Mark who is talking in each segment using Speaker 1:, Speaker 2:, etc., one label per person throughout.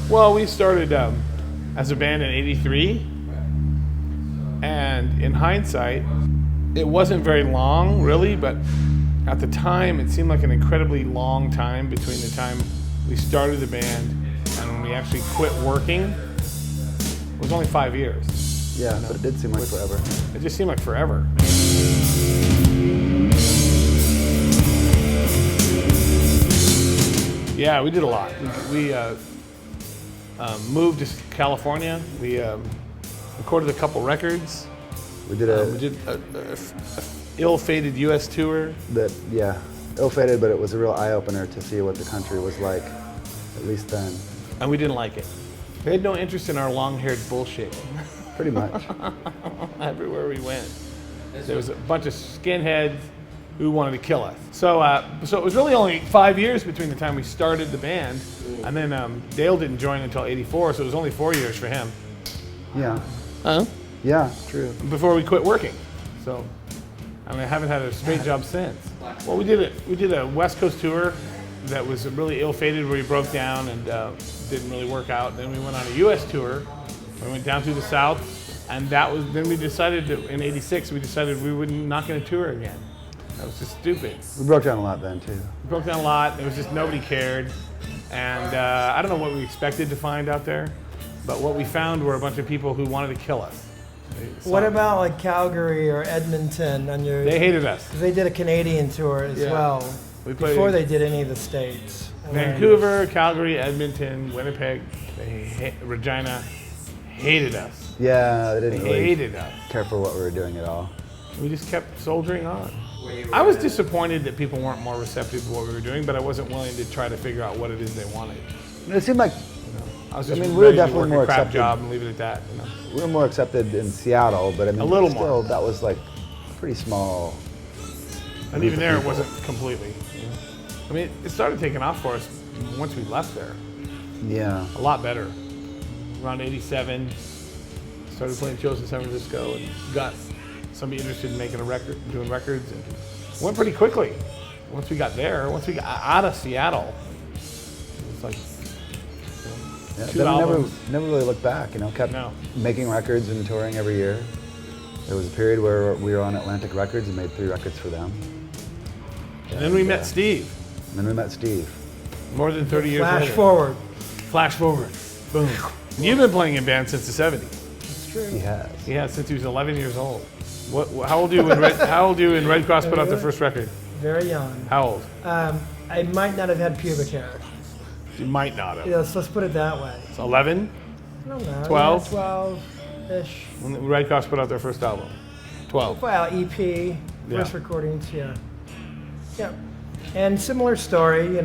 Speaker 1: Well, we started as a band in '83, and in hindsight, it wasn't very long, really, but at the time, it seemed like an incredibly long time between the time we started the band and when we actually quit working. It was only 5 years.
Speaker 2: Yeah, but it did seem like forever.
Speaker 1: It just seemed like forever. Yeah, we did a lot. We moved to California. We recorded a couple records.
Speaker 2: We did a
Speaker 1: ill-fated U.S. tour.
Speaker 2: Ill-fated, but it was a real eye-opener to see what the country was like, at least then.
Speaker 1: And we didn't like it. They had no interest in our long-haired bullshit.
Speaker 2: Pretty much.
Speaker 1: Everywhere we went, there was a bunch of skinheads who wanted to kill us. So it was really only 5 years between the time we started the band, and then Dale didn't join until '84, so it was only 4 years for him.
Speaker 2: Yeah.
Speaker 1: Huh?
Speaker 2: Yeah, true.
Speaker 1: Before we quit working. So, I haven't had a straight job since. Well, we did a West Coast tour that was really ill-fated, where we broke down and didn't really work out. Then we went on a U.S. tour. We went down through the South, and then we decided in '86 we decided we were not going to tour again. That was just stupid.
Speaker 2: We broke down a lot then too.
Speaker 1: We broke down a lot. It was just nobody cared, and I don't know what we expected to find out there, but what we found were a bunch of people who wanted to kill us.
Speaker 3: What about like Calgary or Edmonton on your?
Speaker 1: They hated us.
Speaker 3: They did a Canadian tour as well.
Speaker 1: We played
Speaker 3: before they did any of the states.
Speaker 1: Vancouver, Calgary, Edmonton, Winnipeg, Regina hated us.
Speaker 2: Yeah, they didn't
Speaker 1: hated us.
Speaker 2: Care for what we were doing at all.
Speaker 1: We just kept soldiering on. I was disappointed that people weren't more receptive to what we were doing, but I wasn't willing to try to figure out what it is they wanted.
Speaker 2: It seemed like,
Speaker 1: I was just
Speaker 2: we were definitely more
Speaker 1: a crap
Speaker 2: accepted.
Speaker 1: job and leave it at that.
Speaker 2: We were more accepted in Seattle, but
Speaker 1: a little
Speaker 2: still,
Speaker 1: more.
Speaker 2: That was like pretty small.
Speaker 1: And even there, it wasn't completely. It started taking off for us once we left there.
Speaker 2: Yeah.
Speaker 1: A lot better. Around '87, started playing shows in San Francisco and got somebody interested in making a record, doing records, and it went pretty quickly. Once we got there, once we got out of Seattle, it was like two albums.
Speaker 2: Never really looked back. Kept making records and touring every year. There was a period where we were on Atlantic Records and made 3 records for them.
Speaker 1: And then we met Steve.
Speaker 2: More
Speaker 1: than 30 years later. Flash forward. Boom. You've been playing in bands since the '70s.
Speaker 3: That's true.
Speaker 2: He has.
Speaker 1: He has since he was 11 years old. How old are you when Red Cross put out their first record?
Speaker 3: Very young.
Speaker 1: How old?
Speaker 3: I might not have had pubic hair.
Speaker 1: You might not have.
Speaker 3: Yeah, let's put it that way.
Speaker 1: It's 11?
Speaker 3: I don't know.
Speaker 1: 12?
Speaker 3: 12-ish.
Speaker 1: When Red Cross put out their first album? 12.
Speaker 3: Well, EP, first recordings, yeah. And similar story,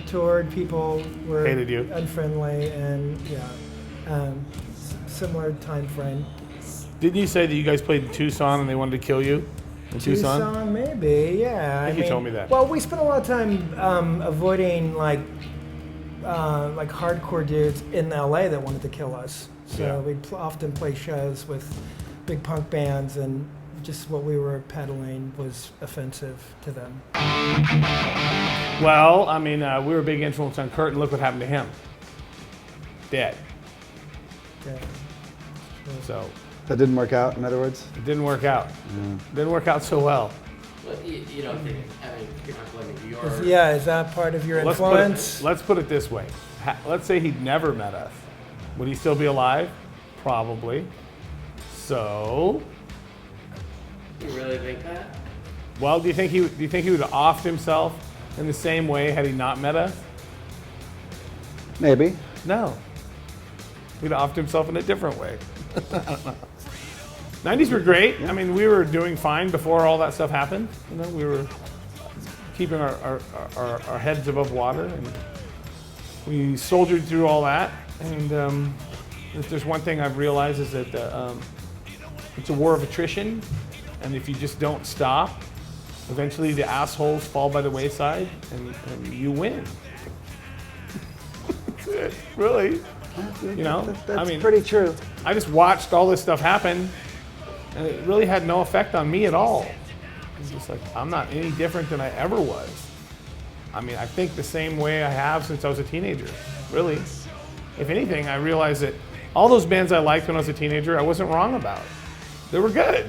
Speaker 3: toured, people were
Speaker 1: hated you,
Speaker 3: unfriendly, and similar time frame.
Speaker 1: Didn't you say that you guys played in Tucson and they wanted to kill you in Tucson?
Speaker 3: Tucson, maybe, yeah.
Speaker 1: I think you told me that.
Speaker 3: Well, we spent a lot of time avoiding like hardcore dudes in LA that wanted to kill us. So we'd often play shows with big punk bands, and just what we were peddling was offensive to them.
Speaker 1: Well, we were a big influence on Kurt, and look what happened to him. Dead.
Speaker 3: Yeah.
Speaker 1: So.
Speaker 2: That didn't work out, in other words?
Speaker 1: It didn't work out.
Speaker 2: Yeah.
Speaker 1: Didn't work out so well.
Speaker 4: But you don't think
Speaker 3: is that part of your influence?
Speaker 1: Let's put it this way. Let's say he'd never met us. Would he still be alive? Probably. So.
Speaker 4: You really think that?
Speaker 1: Well, do you think he would have offed himself in the same way had he not met us?
Speaker 2: Maybe.
Speaker 1: No. He'd have offed himself in a different way. I don't know. 90s were great.
Speaker 2: Yeah.
Speaker 1: We were doing fine before all that stuff happened. We were keeping our heads above water, and we soldiered through all that. And if there's one thing I've realized is that it's a war of attrition, and if you just don't stop, eventually the assholes fall by the wayside, and you win. That's it, really.
Speaker 2: That's pretty true.
Speaker 1: I just watched all this stuff happen, and it really had no effect on me at all. It's just like, I'm not any different than I ever was. I mean, I think the same way I have since I was a teenager, really. If anything, I realized that all those bands I liked when I was a teenager, I wasn't wrong about. They were good,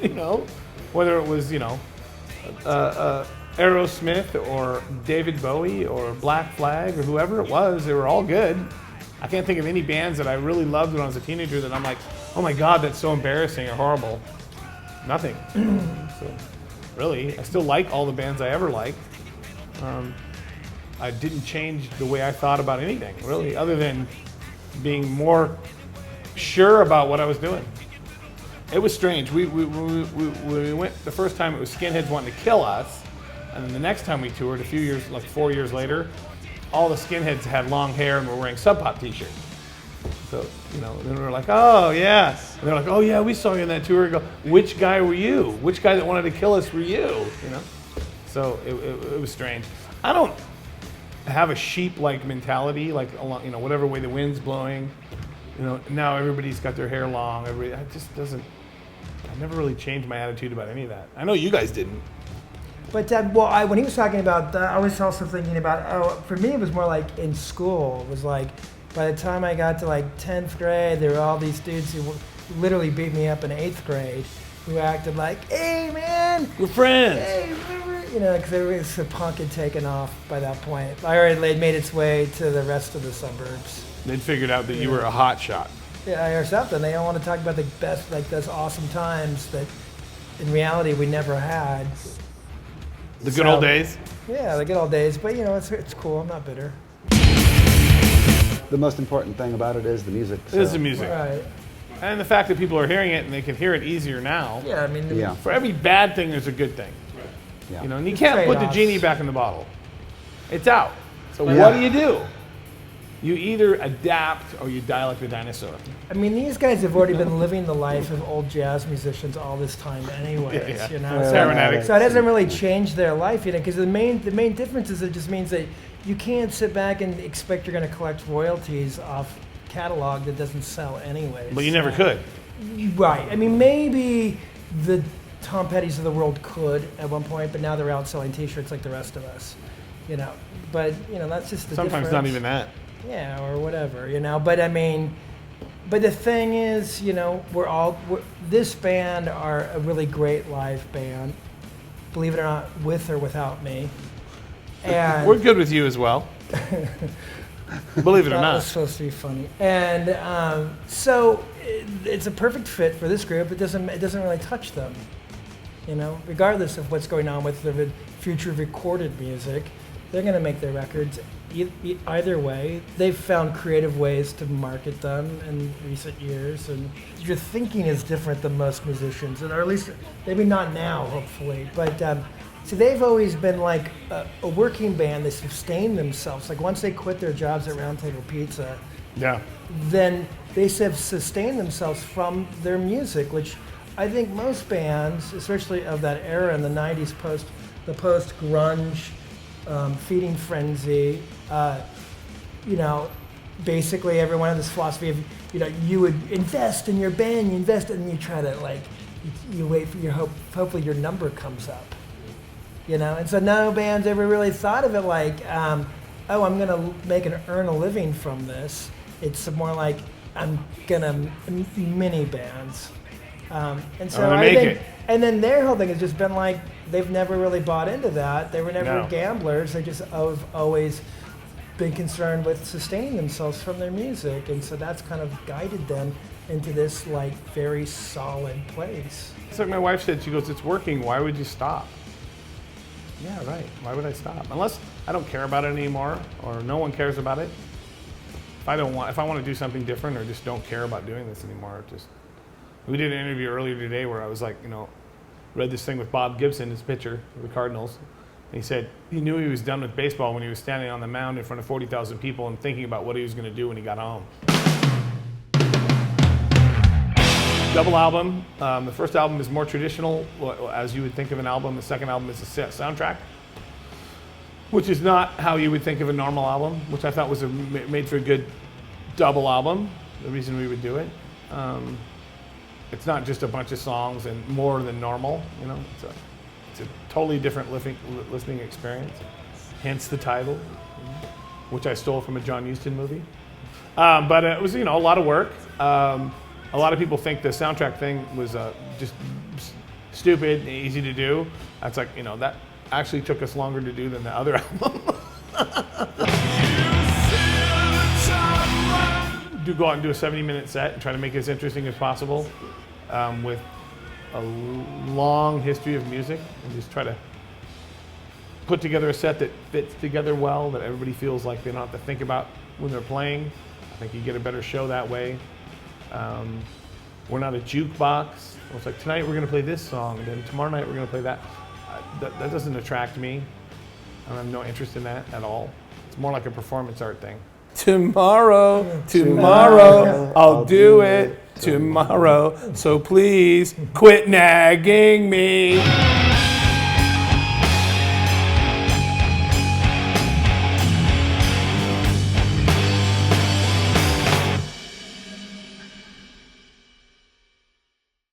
Speaker 1: you know? Whether it was, you know, Aerosmith or David Bowie or Black Flag or whoever it was, they were all good. I can't think of any bands that I really loved when I was a teenager that I'm like, oh my God, that's so embarrassing or horrible. Nothing. So, really, I still like all the bands I ever liked. I didn't change the way I thought about anything, really, other than being more sure about what I was doing. It was strange. We went the first time, it was skinheads wanting to kill us, and then the next time we toured, a few years, like 4 years later, all the skinheads had long hair and were wearing Sub Pop t-shirts. So, you know, then we were like, oh yeah. And they're like, oh yeah, we saw you on that tour. We go, which guy were you? Which guy that wanted to kill us were you? You know? So it was strange. I don't have a sheep-like mentality, like, you know, whatever way the wind's blowing. You know, now everybody's got their hair long. I just doesn't. I never really changed my attitude about any of that. I know you guys didn't.
Speaker 3: But when he was talking about, I was also thinking about, for me it was more like in school. It was like, by the time I got to like 10th grade, there were all these dudes who literally beat me up in 8th grade, who acted like, hey man,
Speaker 1: we're friends.
Speaker 3: Hey, remember? You know, because the punk had taken off by that point. I already made its way to the rest of the suburbs.
Speaker 1: They'd figured out that you were a hot shot.
Speaker 3: Yeah, or something. They don't want to talk about the best, like those awesome times that in reality we never had.
Speaker 1: The good old days?
Speaker 3: Yeah, the good old days. But, you know, it's cool. I'm not bitter.
Speaker 2: The most important thing about it is the music.
Speaker 1: It is the music.
Speaker 3: Right.
Speaker 1: And the fact that people are hearing it and they can hear it easier now.
Speaker 3: Yeah, I mean,
Speaker 1: For every bad thing, there's a good thing.
Speaker 2: Yeah.
Speaker 1: You know, and you can't put the
Speaker 3: trade-offs.
Speaker 1: genie back in the bottle. It's out. So what do? You either adapt or you die like the dinosaur.
Speaker 3: I mean, these guys have already been living the life of old jazz musicians all this time anyways,
Speaker 1: Yeah.
Speaker 3: you know?
Speaker 1: Serenadic.
Speaker 3: So it doesn't really change their life, you know, because the main difference is it just means that you can't sit back and expect you're going to collect royalties off catalog that doesn't sell anyways.
Speaker 1: But you never could.
Speaker 3: Right. I mean, maybe the Tom Pettys of the world could at one point, but now they're out selling T-shirts like the rest of us, you know. But, you know, that's just the
Speaker 1: Sometimes
Speaker 3: difference.
Speaker 1: not even that.
Speaker 3: Yeah, or whatever, you know. But I mean, but the thing is, you know, this band are a really great live band, believe it or not, with or without me. And
Speaker 1: We're good with you as well. Believe it or
Speaker 3: that
Speaker 1: not.
Speaker 3: was supposed to be funny. And so it's a perfect fit for this group. It doesn't really touch them, you know. Regardless of what's going on with the future recorded music, they're going to make their records. Either way, they've found creative ways to market them in recent years, and your thinking is different than most musicians, or at least maybe not now, hopefully. But see, they've always been like a working band. They sustain themselves. Like once they quit their jobs at Round Table Pizza,
Speaker 1: Yeah.
Speaker 3: then they have sustained themselves from their music, which I think most bands, especially of that era in the '90s, the post grunge. Feeding Frenzy, you know, basically everyone had this philosophy of, you know, you would invest in your band, you invest and you try to like, you wait for hopefully your number comes up, you know, and so no bands ever really thought of it like, oh, I'm gonna earn a living from this. It's more like I'm gonna mini bands, and so I think. And then their whole thing has just been like, they've never really bought into that. They were never gamblers. They just have always been concerned with sustaining themselves from their music. And so that's kind of guided them into this like very solid place.
Speaker 1: It's like my wife said, she goes, it's working, why would you stop? Yeah, right, why would I stop? Unless I don't care about it anymore or no one cares about it. If I want to do something different or just don't care about doing this anymore, we did an interview earlier today where I was like, you know, read this thing with Bob Gibson, his pitcher for the Cardinals. And he said he knew he was done with baseball when he was standing on the mound in front of 40,000 people and thinking about what he was going to do when he got home. Double album. The first album is more traditional, as you would think of an album. The second album is a soundtrack, which is not how you would think of a normal album, which I thought was made for a good double album, the reason we would do it. It's not just a bunch of songs and more than normal, you know. It's a totally different listening experience. Hence the title, which I stole from a John Huston movie. But it was, a lot of work. A lot of people think the soundtrack thing was just stupid and easy to do. That's like, that actually took us longer to do than the other album. Do go out and do a 70-minute set and try to make it as interesting as possible with a long history of music, and just try to put together a set that fits together well, that everybody feels like they don't have to think about when they're playing. I think you get a better show that way. We're not a jukebox. It's like, tonight we're going to play this song, and then tomorrow night we're going to play that. That doesn't attract me. I have no interest in that at all. It's more like a performance art thing. Tomorrow, I'll do it tomorrow. So please quit nagging me.